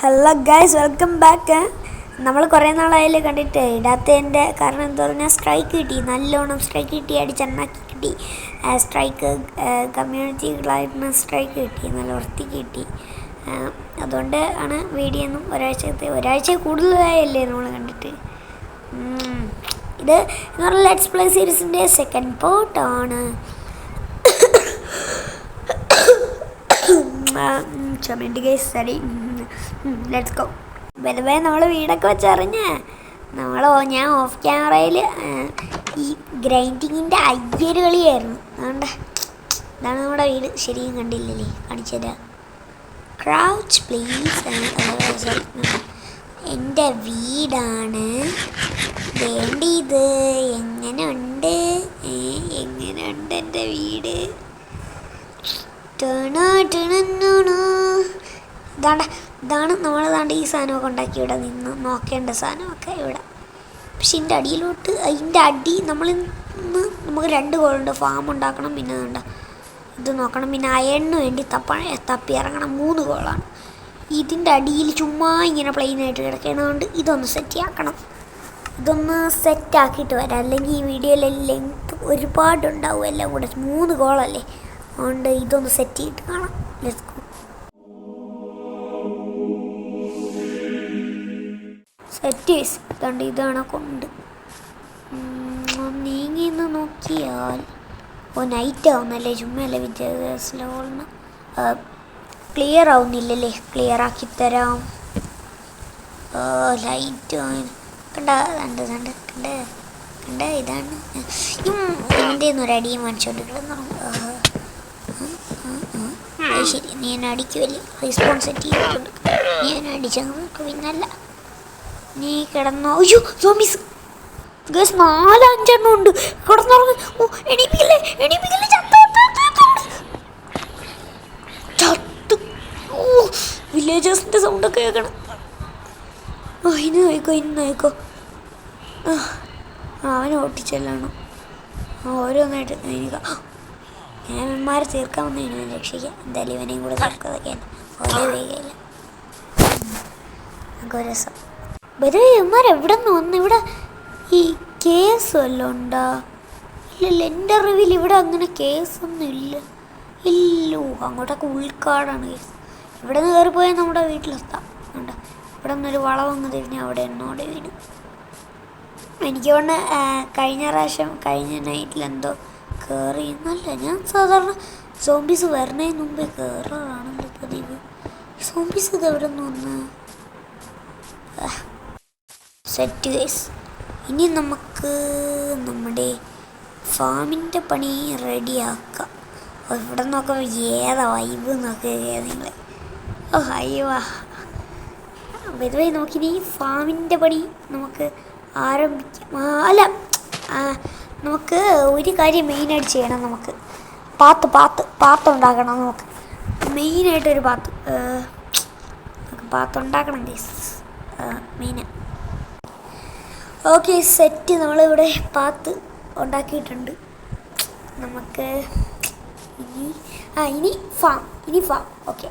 Hello guys, welcome back. നമ്മൾ കുറേ നാളായാലും കണ്ടിട്ട് ഇടാത്തതിൻ്റെ കാരണം എന്താ പറഞ്ഞാൽ സ്ട്രൈക്ക് കിട്ടി, നല്ലോണം സ്ട്രൈക്ക് കിട്ടി, അടിച്ചെണ്ണാക്കി കിട്ടി. സ്ട്രൈക്ക് കമ്മ്യൂണിറ്റികളായിരുന്നു സ്ട്രൈക്ക് കിട്ടി, നല്ല വൃത്തിക്ക് കിട്ടി. അതുകൊണ്ട് ആണ് വീഡിയോ ഒന്നും ഒരാഴ്ച കൂടുതലായല്ലേ നമ്മൾ കണ്ടിട്ട്. ഇത് എന്ന് പറഞ്ഞാൽ ലെറ്റ്സ് പ്ലേ സീരീസിൻ്റെ സെക്കൻഡ് പാർട്ടാണ്. ചുമണ്ട് ഗൈസ്, സരി, ലെറ്റ്സ് ഗോ. വെറുതെ നമ്മൾ വീടൊക്കെ വെച്ചറിഞ്ഞ് ഞാൻ ഓഫ് ക്യാമറയിൽ ഈ ഗ്രൈൻഡിങ്ങിൻ്റെ അയ്യര് കളിയായിരുന്നു. അതുകൊണ്ട് ഇതാണ് നമ്മുടെ വീട്. ശരിയും കണ്ടില്ലല്ലേ, കാണിച്ചു തരാം. Crouch please. എൻ്റെ വീടാണ് വേണ്ടിയത്. എങ്ങനെയുണ്ട് എൻ്റെ വീട്? ഇതാണ് നമ്മൾ ഈ സാധനമൊക്കെ ഉണ്ടാക്കി ഇവിടെ നിന്ന് നോക്കേണ്ട സാധനമൊക്കെ ഇവിടെ. പക്ഷെ ഇതിൻ്റെ അടിയിലോട്ട് നമുക്ക് 2 ഗോളുണ്ട്. ഫാം ഉണ്ടാക്കണം, പിന്നെ ഇത് നോക്കണം, പിന്നെ അയണിന് വേണ്ടി തപ്പി ഇറങ്ങണം. 3 ഗോളാണ്. ഇതിൻ്റെ അടിയിൽ ചുമ്മാ ഇങ്ങനെ പ്ലെയിനായിട്ട് കിടക്കുന്നതുകൊണ്ട് ഇതൊന്ന് സെറ്റാക്കണം. ഇതൊന്ന് സെറ്റാക്കിയിട്ട് വരാം, അല്ലെങ്കിൽ ഈ വീഡിയോയിലെ ലെങ്ത് ഒരുപാടുണ്ടാവും. എല്ലാം കൂടെ 3 ഗോളല്ലേ, അതുകൊണ്ട് ഇതൊന്ന് സെറ്റ് ചെയ്തിട്ട് കാണാം. Let's go. സെറ്റ് ഇതുണ്ട്, ഇതാണ് കൊണ്ട് നീങ്ങിന്ന് നോക്കിയാൽ നൈറ്റ് ആവുന്നല്ലേ, ചുമ്മല്ലേ വിദ്യാഭ്യാസ ക്ലിയർ ആവുന്നില്ലല്ലേ. ക്ലിയർ ആക്കി തരാം. ലൈറ്റ് കണ്ട ഇതാണ്. എന്തേന്ന് ഒരടിയും വാങ്ങിച്ചോണ്ടിരിക്കണം. ശരി, നീ എന്നെ അടിക്കുമല്ലേ, റെസ്പോൺസ് സെറ്റ് ചെയ്തിട്ടുണ്ട്. നീ എന്നെ അടിച്ചങ്ങ് പിന്നല്ല, നീ കിടന്നോ. അയ്യോ, സോംബീസ് ഗൈസ്, 4-5 ഉണ്ട്. കിടന്നുറങ്ങ്. എണീപ്പിക്കല്ലേ. ചത്ത്. വില്ലേജേഴ്സിൻ്റെ സൗണ്ടൊക്കെ കേൾക്കണം. ഇന്ന് നോക്കോ. അവനെ ഓട്ടിച്ചല്ലാണ്. ഓരോന്നായിട്ട് ഞാന്മാരെ തീർക്കാൻ വന്നു ഇവനെ രക്ഷിക്കാം. എന്തായാലും ഇവനെയും കൂടെ തീർക്കാതൊക്കെ ഓരോ വേഗയില്ല. നമുക്ക് രസം. ഇവന്മാരെവിടെ നിന്ന് വന്ന്? ഇവിടെ ഈ കേസ് വല്ലതും ഉണ്ടോ? ഇല്ലല്ലോ, എൻ്റെ അറിവിൽ ഇവിടെ അങ്ങനെ കേസൊന്നും ഇല്ലോ. അങ്ങോട്ടൊക്കെ ഉൾക്കാടാണ് കേസ്. ഇവിടെ നിന്ന് കയറിപ്പോയാൽ നമ്മുടെ വീട്ടിലെത്താം. ഉണ്ട്, ഇവിടെ നിന്നൊരു വളവങ്ങ് തിരിഞ്ഞാൽ അവിടെ എന്നോടെ വീട്. എനിക്ക് കൊണ്ട് കഴിഞ്ഞ നൈറ്റിലെന്തോ കയറി എന്നല്ല. ഞാൻ സാധാരണ സോംബീസ് വരുന്നതിന് മുമ്പേ കയറാറാണല്ലോ പതിവ്. സോംബീസ് ഇത് എവിടെ നിന്ന് വന്ന്? Set guys. ഇനി നമുക്ക് നമ്മുടെ ഫാമിൻ്റെ പണി റെഡിയാക്കാം. ഇവിടെ നോക്കുമ്പോൾ ഏതാ വൈബ് നോക്കുക നിങ്ങൾ. അയ്യോ, വെറുതെ നോക്കിനി ഫാമിൻ്റെ പണി നമുക്ക് ആരംഭിക്കാം. അല്ല, നമുക്ക് ഒരു കാര്യം മെയിനായിട്ട് ചെയ്യണം. നമുക്ക് പാത്ത് ഉണ്ടാക്കണം. നമുക്ക് മെയിനായിട്ടൊരു പാത്ത് ഉണ്ടാക്കണം ഗൈസ്, മെയിനാണ്. Okay, set. നമ്മളിവിടെ പാത്ത് ഉണ്ടാക്കിയിട്ടുണ്ട്. നമുക്ക് ഇനി ഫാം. ഓക്കെ,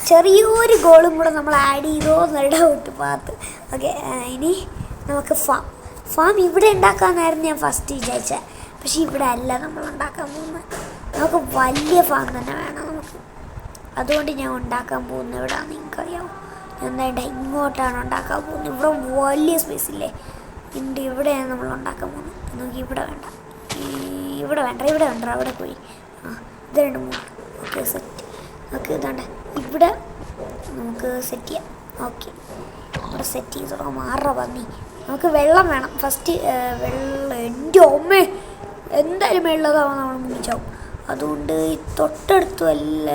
ചെറിയൊരു ഗോളും കൂടെ നമ്മൾ ആഡ് ചെയ്തോ ഡൗട്ട്. പാത്ത്. ഓക്കെ, ഇനി നമുക്ക് ഫാം ഇവിടെ ഉണ്ടാക്കാമെന്നായിരുന്നു ഞാൻ ഫസ്റ്റ് വിചാരിച്ചത്. പക്ഷെ ഇവിടെ അല്ല നമ്മൾ ഉണ്ടാക്കാൻ പോകുന്നത്. നമുക്ക് വലിയ ഫാം തന്നെ വേണം നമുക്ക്. അതുകൊണ്ട് ഞാൻ ഉണ്ടാക്കാൻ പോകുന്നത് എവിടെയാണെന്ന് നിങ്ങൾക്കറിയാമോ? എന്താ ഇങ്ങോട്ടാണ് ഉണ്ടാക്കാൻ പോകുന്നത്. ഇവിടെ വലിയ സ്പേസ് ഇല്ലേ ഉണ്ട്, ഇവിടെയാണ് നമ്മൾ ഉണ്ടാക്കാൻ പോകുന്നത്. നമുക്ക് ഇവിടെ വേണ്ട, അവിടെ പോയി. ഇത് 2 3. Okay, set. ഓക്കെ, ഇതാണ്ട് ഇവിടെ നമുക്ക് സെറ്റ് ചെയ്യാം. ഓക്കെ, ഇവിടെ സെറ്റ് ചെയ്ത് തുടങ്ങാം. പന്നി. നമുക്ക് വെള്ളം വേണം ഫസ്റ്റ്. വെള്ളം എൻ്റെ അമ്മേ, എന്തായാലും വെള്ളതാവാൻ നമ്മൾ മുങ്ങിച്ചാവും. അതുകൊണ്ട് ഈ തൊട്ടടുത്ത് വല്ല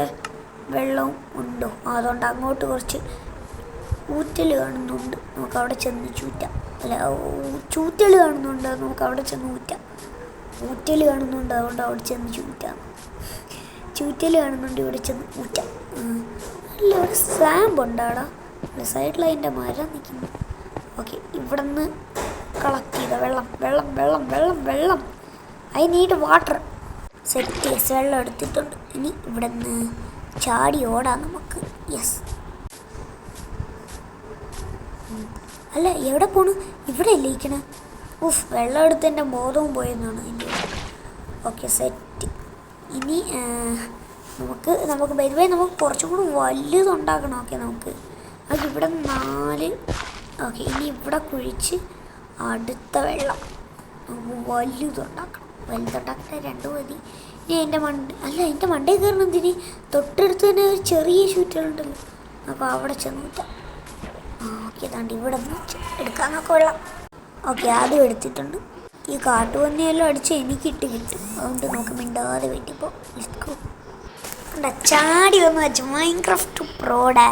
വെള്ളവും ഉണ്ടോ? അതുകൊണ്ട് അങ്ങോട്ട് കുറച്ച് ഊറ്റൽ കാണുന്നുണ്ട്, നമുക്ക് അവിടെ ചെന്ന് ചൂറ്റാം. അല്ല, ചൂറ്റൽ കാണുന്നുണ്ട്, നമുക്ക് അവിടെ ചെന്ന് ഊറ്റാം. ഊറ്റൽ കാണുന്നുണ്ട്, അതുകൊണ്ട് അവിടെ ചെന്ന് ചൂറ്റാം. ചൂറ്റൽ കാണുന്നുണ്ട്, ഇവിടെ ചെന്ന് ഊറ്റാം. അല്ല, ഒരു സ്ലാമ്പ് ഉണ്ടാടാ സൈഡിൽ, അതിൻ്റെ മരം നിൽക്കുന്നു. ഓക്കെ, ഇവിടെ നിന്ന് കളക്ട് ചെയ്ത വെള്ളം. I need water. സെറ്റ്. വെള്ളം എടുത്തിട്ടുണ്ട്. ഇനി ഇവിടെ നിന്ന് ചാടി ഓടാം നമുക്ക്. യെസ്, അല്ല എവിടെ പോണു? ഇവിടെ അല്ലേ ഇരിക്കണേ? ഉഫ്, വെള്ളം എടുത്ത് എൻ്റെ ബോധവും പോയെന്നാണ് എൻ്റെ. Okay set. ഇനി നമുക്ക് ബൈ നമുക്ക് കുറച്ചും കൂടി വലുതുണ്ടാക്കണം. ഓക്കെ നമുക്ക് ഇവിടെ 4. ഓക്കെ ഇനി ഇവിടെ കുഴിച്ച് അടുത്ത വെള്ളം നമുക്ക് വലുതുണ്ടാക്കണം. വലുതുണ്ടാക്കാൻ 2 മതി. ഇനി അതിൻ്റെ മണ്ടയിൽ കയറണം. എന്തിന്? തൊട്ടടുത്ത് തന്നെ ഒരു ചെറിയ ഷൂറ്റുകളുണ്ടല്ലോ, അപ്പോൾ അവിടെ ചെന്ന് കിട്ടാം. ഓക്കെ താണ്ട് ഇവിടെ നിന്ന് എടുക്കാൻ നോക്കാം വെള്ളം. ഓക്കെ ആദ്യം എടുത്തിട്ടുണ്ട്. ഈ കാട്ടുപന്നിയെല്ലാം അടിച്ച് എനിക്കിട്ട് കിട്ടും, അതുകൊണ്ട് നമുക്ക് മിണ്ടാതെ വേണ്ടിപ്പോൾ ചാടി വന്ന് വെച്ചു മൈൻക്രാഫ്റ്റ് പ്രോഡാ.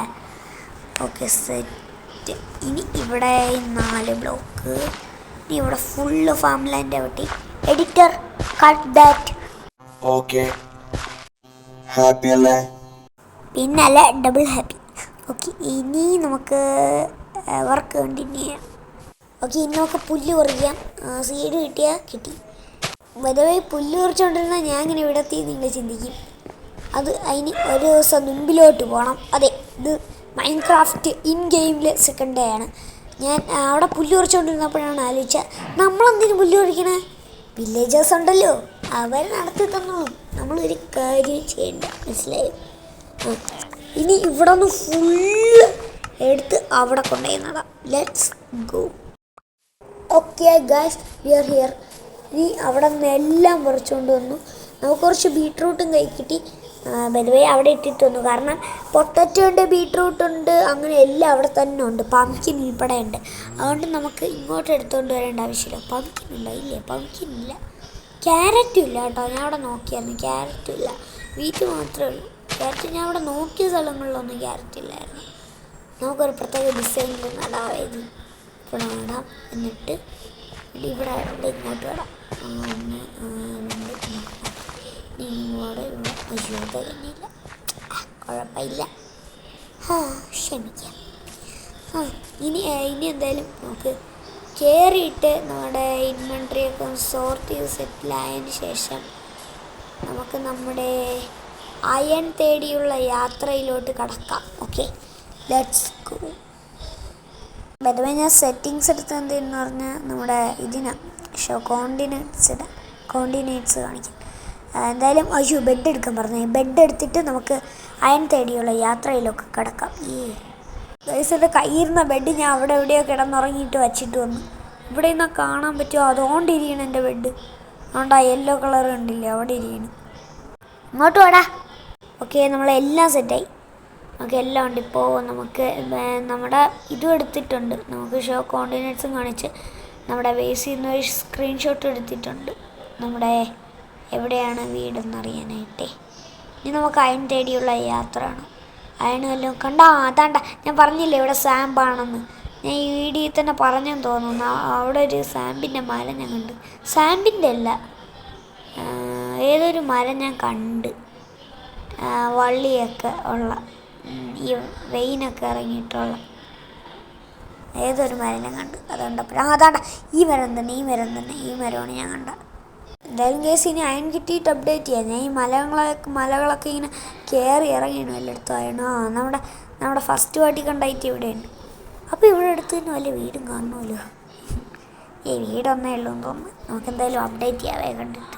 Okay set. ഇനി ഇവിടെ 4 ബ്ലോക്ക്. ഇനി ഇവിടെ ഫുള്ള് ഫാം ലാൻഡ് വെട്ടി. Editor cut that. Okay happy അല്ലേ? പിന്നല്ല ഡബിൾ ഹാപ്പി. ഓക്കെ ഇനി നമുക്ക് വർക്ക് കണ്ടിന്യൂ ചെയ്യാം. ഓക്കെ ഇനി നമുക്ക് പുല്ല് പറിക്കാം. സീഡ് കിട്ടി. വെറുതെ പുല്ല് പറിച്ചുകൊണ്ടിരുന്നാൽ ഞാൻ ഇങ്ങനെ ഇവിടെത്തി നിങ്ങൾ ചിന്തിക്കും. അതിന് ഒരു ദിവസം മുമ്പിലോട്ട് പോകണം. അതെ, ഇത് മൈൻക്രാഫ്റ്റ് ഇൻ ഗെയിമിലെ സെക്കൻഡ് ഡേ ആണ്. ഞാൻ അവിടെ പുല്ല് പറിച്ചുകൊണ്ടിരുന്നപ്പോഴാണ് ആലോചിച്ചത്, നമ്മളെന്തിനു പുല്ല് പറിക്കണേ? വില്ലേജേഴ്സ് ഉണ്ടല്ലോ, അവർ നടത്തി തന്നോളും, നമ്മളൊരു കാര്യം ചെയ്യണ്ട, മനസ്സിലായോ? ഇനി ഇവിടെ നിന്ന് ഫുള്ള് എടുത്ത് അവിടെ കൊണ്ടുപോയി നടാം. Let's go. Okay guys, we are here. ഇനി അവിടെ നിന്ന് എല്ലാം പറിച്ചുകൊണ്ട് വന്നു. നമുക്ക് കുറച്ച് ബീട്രൂട്ടും കൈ കിട്ടി. പൊതുവേ അവിടെ ഇട്ടിട്ട് വന്നു, കാരണം പൊട്ടറ്റോ ഉണ്ട്, ബീട്രൂട്ട് ഉണ്ട്, അങ്ങനെ എല്ലാം അവിടെ തന്നെ ഉണ്ട്. പംകിൻ ഉൾപ്പെടെ ഉണ്ട്. അതുകൊണ്ട് നമുക്ക് ഇങ്ങോട്ട് എടുത്തുകൊണ്ട് വരേണ്ട ആവശ്യമില്ല. പംകിൻ ഉണ്ടോ? ഇല്ലേ, പംകിൻ ഇല്ല. ക്യാരറ്റും ഇല്ല കേട്ടോ, ഞാൻ അവിടെ നോക്കിയായിരുന്നു, ക്യാരറ്റും ഇല്ല. വീറ്റ് മാത്രമേ ഉള്ളൂ. ക്യാരറ്റ് ഞാൻ അവിടെ നോക്കിയ സ്ഥലങ്ങളിലൊന്നും ക്യാരറ്റ് ഇല്ലായിരുന്നു. നമുക്കൊരു പ്രത്യേക ഡിസൈനിൽ നടാവായത്. ഇവിടെ നടാം, എന്നിട്ട് ഇവിടെ ഇങ്ങോട്ട് വിടാം. ഇങ്ങോട്ട് തന്നെയില്ല, കുഴപ്പമില്ല, ക്ഷമിക്കാം. ഇനി എന്തായാലും നമുക്ക് കയറിയിട്ട് നമ്മുടെ ഇൻവെൻട്രിയൊക്കെ ഒന്ന് സോർട്ട് ചെയ്ത് സെറ്റിലായതിന് ശേഷം നമുക്ക് നമ്മുടെ അയൺ തേടിയുള്ള യാത്രയിലോട്ട് കടക്കാം. Okay let's go. പൊതുവേ ഞാൻ സെറ്റിങ്സ് എടുത്ത് എന്തെന്ന് പറഞ്ഞാൽ നമ്മുടെ ഇതിന് കോർഡിനേറ്റ്സ് കാണിക്കും. എന്തായാലും ബെഡ് എടുക്കാൻ പറഞ്ഞു. ബെഡ് എടുത്തിട്ട് നമുക്ക് അയൺ തേടിയുള്ള യാത്രയിലൊക്കെ കിടക്കാം. ഈ ദിവസത്തെ കയ്യിരുന്ന ബെഡ് ഞാൻ അവിടെ എവിടെയോ കിടന്നുറങ്ങിയിട്ട് വച്ചിട്ട് വന്നു. ഇവിടെ നിന്നാൽ കാണാൻ പറ്റുമോ? അതുകൊണ്ടിരിക്കണം എൻ്റെ ബെഡ്. അതുകൊണ്ട് ആ യെല്ലോ കളർ കണ്ടില്ലേ, അവിടെ ഇരിക്കണം. ഇങ്ങോട്ട് വേടാ. ഓക്കെ നമ്മളെല്ലാം സെറ്റായി. നമുക്ക് എല്ലാം ഉണ്ട്. ഇപ്പോൾ നമുക്ക് നമ്മുടെ ഇതും എടുത്തിട്ടുണ്ട്. നമുക്ക് കോർഡിനേറ്റ്സും കാണിച്ച് നമ്മുടെ ബേസിൽ നിന്ന് ഒരു സ്ക്രീൻഷോട്ട് എടുത്തിട്ടുണ്ട്, നമ്മുടെ എവിടെയാണ് വീടെന്നറിയാനായിട്ടേ. ഇനി നമുക്ക് അയൺ തേടിയുള്ള യാത്രയാണ്. അയണെല്ലാം അതാണ്ട ഞാൻ പറഞ്ഞില്ലേ ഇവിടെ സാമ്പാണെന്ന്. ഞാൻ ഈ വീഡിയോയിൽ തന്നെ പറഞ്ഞെന്ന് തോന്നുന്നു. അവിടെ ഒരു സാമ്പിൻ്റെ മരം ഞാൻ കണ്ട്. സാമ്പിൻ്റെ അല്ല, ഏതൊരു മരം ഞാൻ കണ്ട്, വള്ളിയൊക്കെ ഉള്ള, ഈ വെയിനൊക്കെ ഇറങ്ങിയിട്ടുള്ള ഏതൊരു മരം ഞാൻ കണ്ട്. അതുകൊണ്ടപ്പോഴാണ് അതാണ്ട ഈ മരം തന്നെ ഈ മരമാണ് ഞാൻ കണ്ട. എന്തായാലും കേസ് ഇനി അയൺ കിട്ടിയിട്ട് അപ്ഡേറ്റ് ചെയ്യാം. ഞാൻ ഈ മലകളൊക്കെ ഇങ്ങനെ കയറി ഇറങ്ങിയാണ് എല്ലായിടത്തും അയൺ. നമ്മുടെ ഫസ്റ്റ് പാർട്ടി കണ്ടായിട്ട് ഇവിടെയുണ്ട്. അപ്പോൾ ഇവിടെ അടുത്ത് തന്നെ വല്ല വീടും കാണുമല്ലോ. വീടൊന്നേ ഉള്ളൂ എന്ന് തോന്നുന്നു. നമുക്കെന്തായാലും അപ്ഡേറ്റ് ചെയ്യാവേ കണ്ടിട്ട്.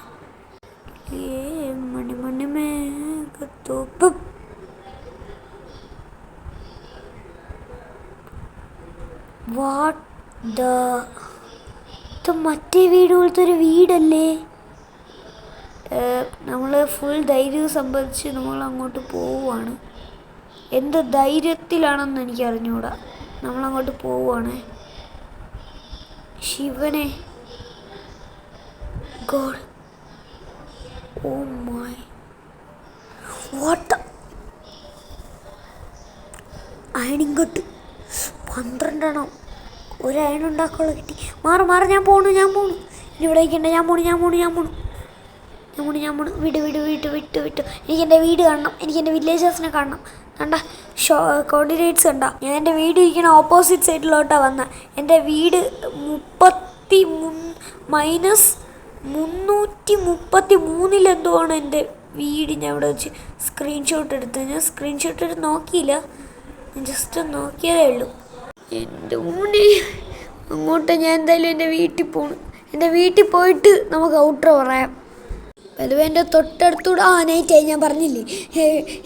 മണിമണിമേഘത്തോപ്പ് മറ്റേ വീട് പോലത്തെ ഒരു വീടല്ലേ? നമ്മൾ ഫുൾ ധൈര്യം സംബന്ധിച്ച് നമ്മൾ അങ്ങോട്ട് പോവുകയാണ്. എന്ത് ധൈര്യത്തിലാണെന്ന് എനിക്ക് അറിഞ്ഞുകൂടാ. നമ്മളങ്ങോട്ട് പോവുകയാണ്. ശിവനെ, ഗോഡ്, ഓ മൈ, വാട്ട് അയണിങ്ങോട്ട് 12 എണ്ണം ഒരു അയൺ ഉണ്ടാക്കുള്ള കിട്ടി. മാറി ഞാൻ പോണു. ഇനി ഇവിടെ വയ്ക്കണ്ട. ഞാൻ പോണു. വിട്ട്. എനിക്ക് എൻ്റെ വീട് കാണണം. എനിക്ക് എൻ്റെ വില്ലേജേഴ്സിനെ കാണണം. കണ്ട കോർഡിനേറ്റ്സ് കണ്ട. ഞാൻ എൻ്റെ വീട് ഇരിക്കണ ഓപ്പോസിറ്റ് സൈഡിലോട്ടാണ് വന്നത്. എൻ്റെ വീട് -333 ആണ് എൻ്റെ വീട്. ഞാൻ ഇവിടെ വെച്ച് സ്ക്രീൻഷോട്ട് എടുത്ത് നോക്കിയില്ല, ജസ്റ്റ് നോക്കിയതേ ഉള്ളൂ. എൻ്റെ മോനെ അങ്ങോട്ട് ഞാൻ എന്തായാലും എൻ്റെ വീട്ടിൽ പോകണം. എൻ്റെ വീട്ടിൽ പോയിട്ട് നമുക്ക് ഔട്ട്രോ പറയാം. അതുപോലെ എൻ്റെ തൊട്ടടുത്തൂടെ നൈറ്റായി ഞാൻ പറഞ്ഞില്ലേ,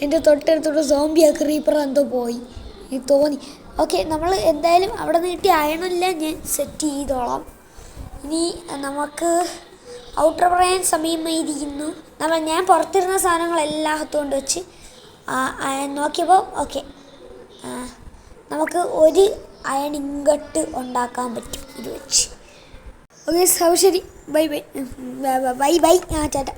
എൻ്റെ തൊട്ടടുത്തൂടെ സോംബിയ ക്രീപ്പർ എന്തോ പോയി എനിക്ക് തോന്നി. ഓക്കെ, നമ്മൾ എന്തായാലും അവിടെ നീട്ടി അയണില്ല, ഞാൻ സെറ്റ് ചെയ്തോളാം. ഇനി നമുക്ക് ഔട്ട്രോ പറയാൻ സമയമായിരിക്കുന്നു. ഞാൻ പുറത്തിരുന്ന സാധനങ്ങളെല്ലാം കൊണ്ട് വെച്ച് നോക്കിയപ്പോൾ ഓക്കെ, നമുക്ക് ഒരു അയൺ ഇങ്കട്ട് ഉണ്ടാക്കാൻ പറ്റും ഇത് വെച്ച്. ഓക്കെ, ശരി, ബൈ ബൈ ബൈ ബൈ. ചേട്ടാ.